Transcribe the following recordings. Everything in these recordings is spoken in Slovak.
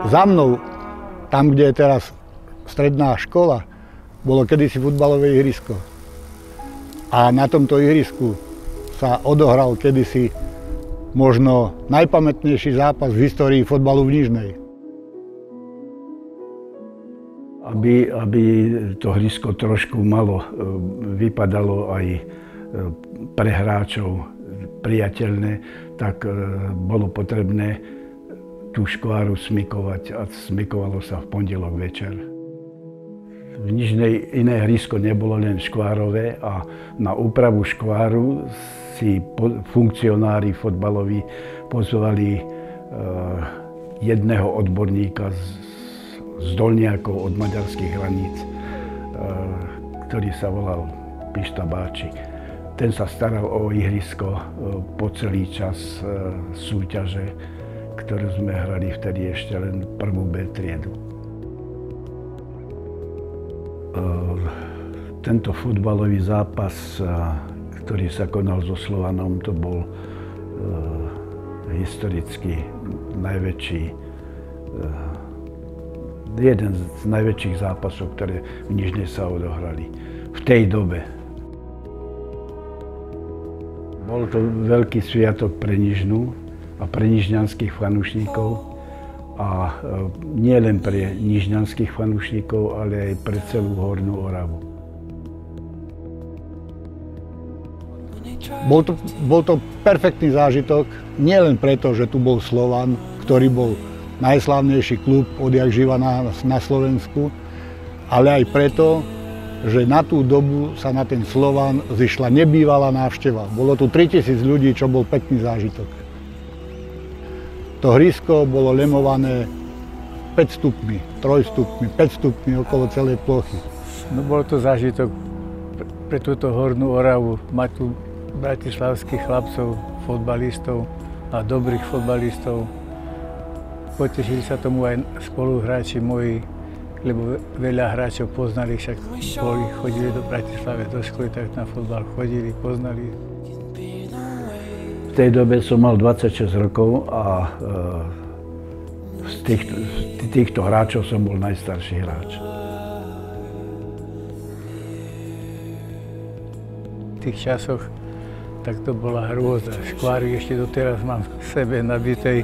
Za mnou, tam, kde je teraz stredná škola, bolo kedysi futbalové ihrisko. A na tomto ihrisku sa odohral kedysi možno najpamätnejší zápas v histórii futbalu v Nižnej. Aby to hrysko trošku malo, vypadalo aj pre hráčov priateľné, tak bolo potrebné tú škváru smykovať a smykovalo sa v pondelok večer. V Nižnej iné hrysko nebolo, len škvárové, a na úpravu škváru si funkcionári fotbaloví pozvali jedného odborníka z Dolniakov od maďarských hraníc, ktorý sa volal Pišta Báči. Ten sa staral o ihrisko po celý čas súťaže, ktorú sme hrali vtedy ešte len prvú B triedu. Tento futbalový zápas, ktorý sa konal so Slovanom, to bol historicky najväčší, jeden z najväčších zápasov, ktoré v Nižnej sa odohrali v tej dobe. Bol to veľký sviatok pre Nižnú a pre nižňanských fanúšnikov. A nie len pre nižňanských fanúšnikov, ale aj pre celú Hornú Oravu. Bol to perfektný zážitok, nie len preto, že tu bol Slovan, ktorý bol najslávnejší klub odjakživa na Slovensku, ale aj preto, že na tú dobu sa na ten Slovan zišla nebývalá návšteva. Bolo tu 3000 ľudí, čo bol pekný zážitok. To hrysko bolo lemované 5 stupňmi, 3 stupňmi, 5 stupňmi okolo celej plochy. No bol to zážitok pre túto Hornú Oravu, mať tu bratislavských chlapcov, fotbalistov a dobrých fotbalistov. Potešili sa tomu aj spoluhráči moji, lebo veľa hráčov poznali, však chodili do Bratislavy do školy, tak na fotbal chodili, poznali. V tej dobe som mal 26 rokov a z týchto hráčov som bol najstarší hráč. V tých časoch tak to bola hrôza. Škváry ešte doteraz mám v sebe nabitej,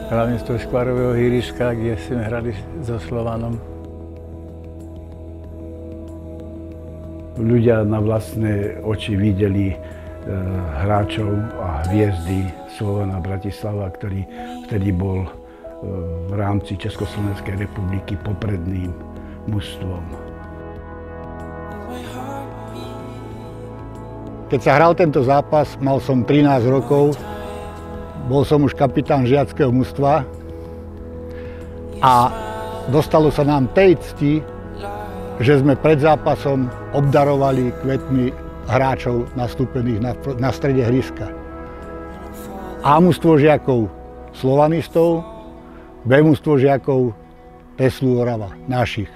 hlavne z toho škvárového ihriska, kde sme hrali so Slovanom. Ľudia na vlastné oči videli hráčov a hviezdy Slovana Bratislava, ktorý vtedy bol v rámci Československej republiky popredným mužstvom. Keď sa hral tento zápas, mal som 13 rokov, bol som už kapitán žiackého mužstva a dostalo sa nám tej cti, že sme pred zápasom obdarovali kvetmi hráčov nastúpených na strede hryska. A mužstvo žiakov slovanistov, B mužstvo žiakov Teslu Orava, našich.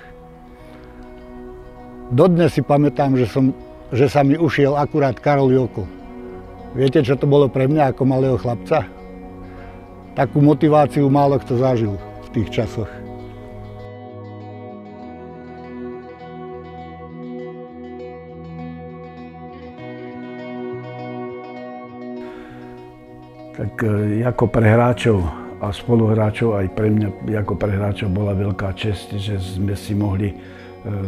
Dodnes si pamätám, že sa mi ušiel akurát Karol Joko. Viete, čo to bolo pre mňa ako malého chlapca? Takú motiváciu málo kto zažil v tých časoch. Tak ako pre hráčov a spoluhráčov, aj pre mňa ako pre hráčov bola veľká česť, že sme si mohli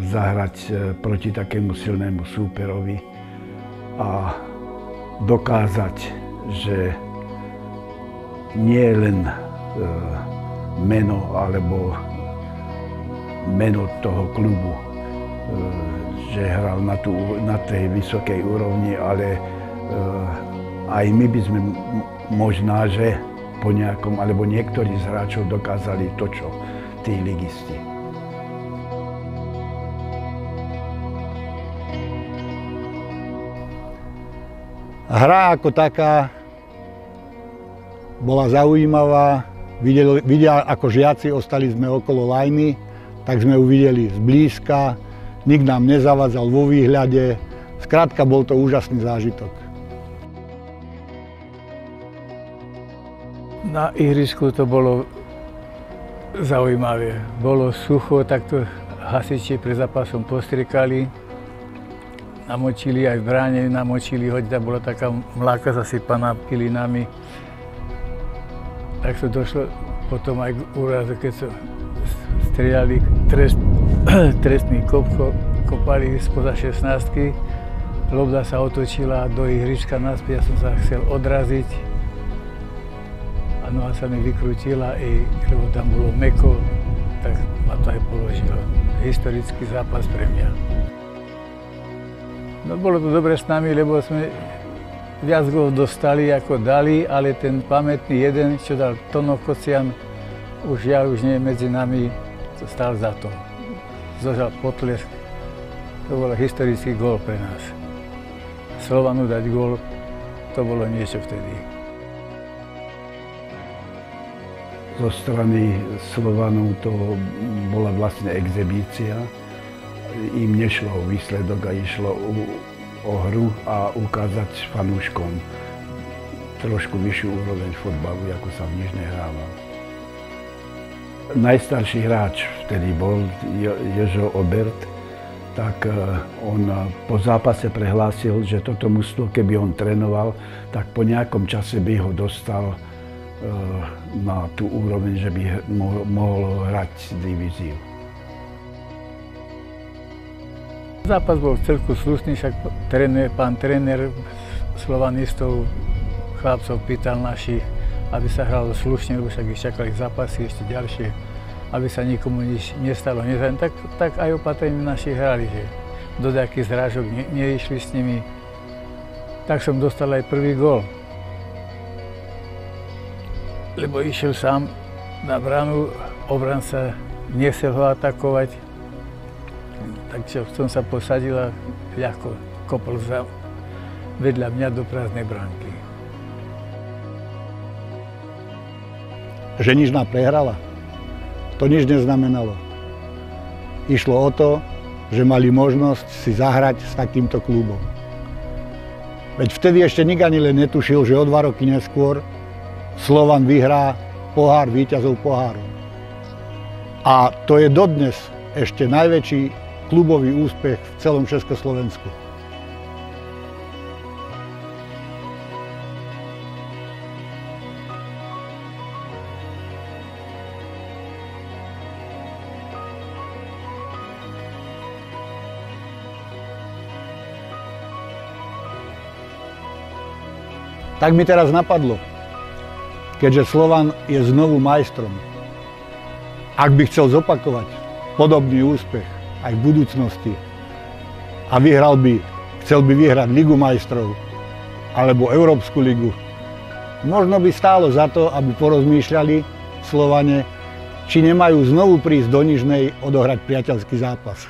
zahrať proti takému silnému súperovi a dokázať, že nie len meno alebo meno toho klubu, že hral na tej vysokej úrovni, ale aj my by sme možná, že po nejakom, alebo niektorí z hráčov dokázali to, čo tí ligisti. Hra ako taká bola zaujímavá. Videli, ako žiaci, ostali sme okolo lajny, tak sme ju videli zblízka. Nik nám nezavadzal vo výhľade. Skrátka, bol to úžasný zážitok. Na ihrisku to bolo zaujímavé. Bolo sucho, takto hasiči pred zápasom postriekali, namočili aj v bráne, namočili, hoď tam bola taká mláka zasypaná pilinami. Tak to došlo potom aj k úrazu, keď sa strieľali trestný kop, kopali spoza 16-ky. Lobda sa otočila do ihrička naspäť, ja som sa chcel odraziť. A noha sa mi vykrútila, lebo tam bolo mäkko, tak ma to aj položilo. Historický zápas pre mňa. No bolo to dobre s nami, lebo sme viac gólov dostali ako dali, ale ten pamätný jeden, čo dal Tono Kocian, už nie je medzi nami, to stál za to. Zožal potlesk. To bol historický gól pre nás. Slovanu dať gól, to bolo niečo vtedy. Zo strany Slovanov to bola vlastne exhibícia. Im nešlo o výsledok a išlo o hru a ukázať fanúškom trošku vyššiu úroveň fotbalu, ako sa v Nižnej hrával. Najstarší hráč vtedy bol Jožo Obert, tak on po zápase prehlásil, že toto mužstvo, keby on trénoval, tak po nejakom čase by ho dostal na tú úroveň, že by mohol hrať divíziu. Zápas bol celku slušný, však pán tréner slovanistov, chlapcov pýtal našich, aby sa hralo slušne, lebo však ich čakali zápasy ešte ďalšie, aby sa nikomu nič nestalo. Tak aj opatrení naši hrali, že do nejakých zrážok neišli s nimi. Tak som dostal aj prvý gól. Lebo išiel sám na bránu, obranca nechcel ho atakovať. Takže som sa posadil a ľahko kopol vedľa mňa do prázdnej bránky. Že Nižná prehrala, to nič neznamenalo. Išlo o to, že mali možnosť si zahrať s takýmto klubom. Veď vtedy ešte nik ani len netušil, že o 2 roky neskôr Slovan vyhrá pohár víťazov pohárov. A to je dodnes ešte najväčší klubový úspech v celom Československu. Tak mi teraz napadlo, keďže Slovan je znovu majstrom. Ak by chcel zopakovať podobný úspech aj v budúcnosti a chcel by vyhrať Ligu majstrov alebo Európsku ligu, možno by stálo za to, aby porozmýšľali Slovane, či nemajú znovu prísť do Nižnej odohrať priateľský zápas.